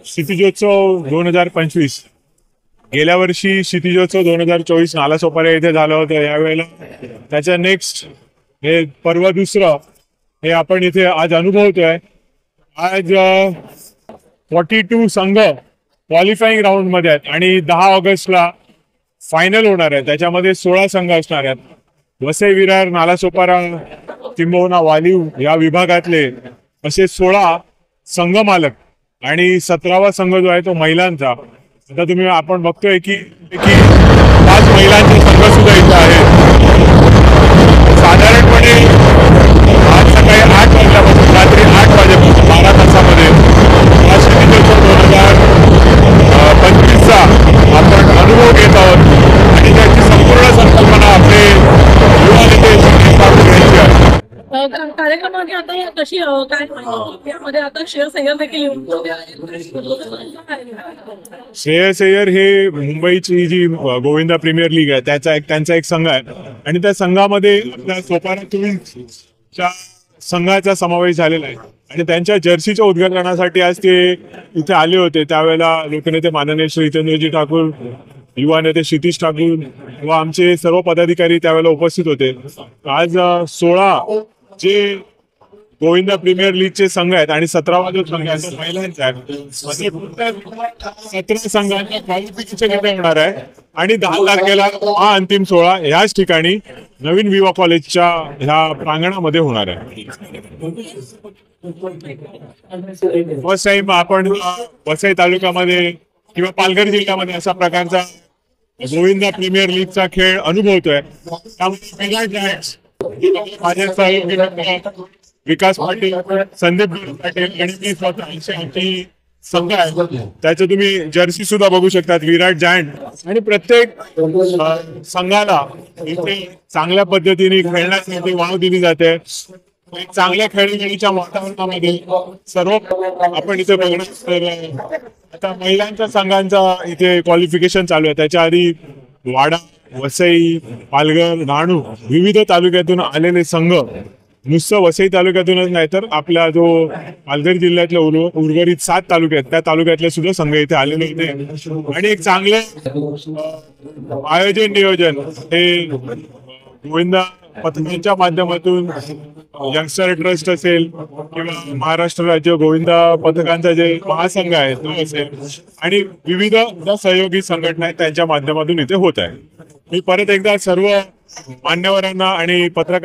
क्षितिजोत्सव 2025 गेल्या वर्षी क्षितिजोत्सव 2024 नालासोपारा इथे झालं होतं. यावेळेला त्याच्या नेक्स्ट हे पर्व दुसरं हे आपण इथे आज अनुभवतोय. आज 42 संघ क्वालिफाईंग राऊंड मध्ये आहेत आणि 10 ऑगस्टला फायनल होणार आहे. त्याच्यामध्ये 16 संघ असणार आहेत. वसई, विरार, नालासोपारा, किंबहुना वालीव या विभागातले असे 16 संघ मालक आणि 17वा संघ जो आहे तो महिलांचा. आता तुम्ही आपण बघतोय की 5 महिलांचे संघ सुद्धा इथे आहेत. साधारणपणे आज सकाळी 8 वाजल्यापासून रात्री 8 वाजेपर्यंत 12 तासामध्ये क्षितिजोत्सव 2025चा आपण अनुभव घेत आहोत आणि त्याची संपूर्ण संकल्पना आपले युवा नेते काढून घ्यायची आहे. कार्यक्रमाची आता कशी काय यामध्ये आता श्रेयस अय्यर देखील श्रेयस अय्यर हे मुंबईची जी गोविंदा प्रीमियर लीग आहे त्यांचा एक संघ आहे आणि त्या संघामध्ये आपल्या सोपारा ट्विन्सच्या संघाचा समावेश झालेला आहे आणि त्यांच्या जर्सीच्या उद्घाटनासाठी आज ते इथे आले होते. त्यावेळेला लोकनेते माननीय श्री हितेंद्रजी ठाकूर, युवा नेते क्षितिज ठाकूर व आमचे सर्व पदाधिकारी त्यावेळेला उपस्थित होते. आज 16 जे गोविंदा प्रीमियर लीगचे संघ आहेत आणि 17वा जो संघ आहे तो महिलांचा आहे. 17 संघांच्या क्वालिफिकेशन इथे होणार आहे आणि 10 तारखेला हा अंतिम सोहळा ह्याच ठिकाणी नवीन विवा कॉलेजच्या ह्या प्रांगणामध्ये होणार आहे. फर्स्ट टाइम आपण वसई तालुक्यामध्ये किंवा पालघर जिल्ह्यामध्ये अशा प्रकारचा गोविंदा प्रीमियर लीगचा खेळ अनुभवतोय. माझे सहयोगी विकास पाटील, संदीप पाटील आणि मी स्वतः आमची संघ आहे त्याचे तुम्ही जर्सी सुद्धा बघू शकतात. विराट जायंट आणि प्रत्येक संघाला इथे चांगल्या पद्धतीने खेळण्यासाठी वाव दिली जाते. चांगल्या खेळीमेळीच्या वातावरणामध्ये सर्व आपण इथे बघणार. तर आता महिलांच्या संघांचा इथे क्वालिफिकेशन चालू आहे. त्याच्या आधी वाडा, वसई, पालघर, डहाणू विविध तालुक्यातून आलेले संघ नुसतं वसई तालुक्यातूनच नाही तर आपला जो पालघर जिल्ह्यातल्या उर्वरित 7 तालुके आहेत त्या तालुक्यातले सुद्धा संघ इथे आलेले होते आणि एक चांगलं आयोजन नियोजन हे गोविंदा पथकांच्या माध्यमातून यंगस्टर ट्रस्ट असेल किंवा महाराष्ट्र राज्य गोविंदा पथकांचा जे महासंघ आहे तो असेल आणि विविध ज्या सहयोगी संघटना आहेत त्यांच्या माध्यमातून इथे होत आहे. मी परत एकदा सर्व मान्यवरांना आणि पत्रकार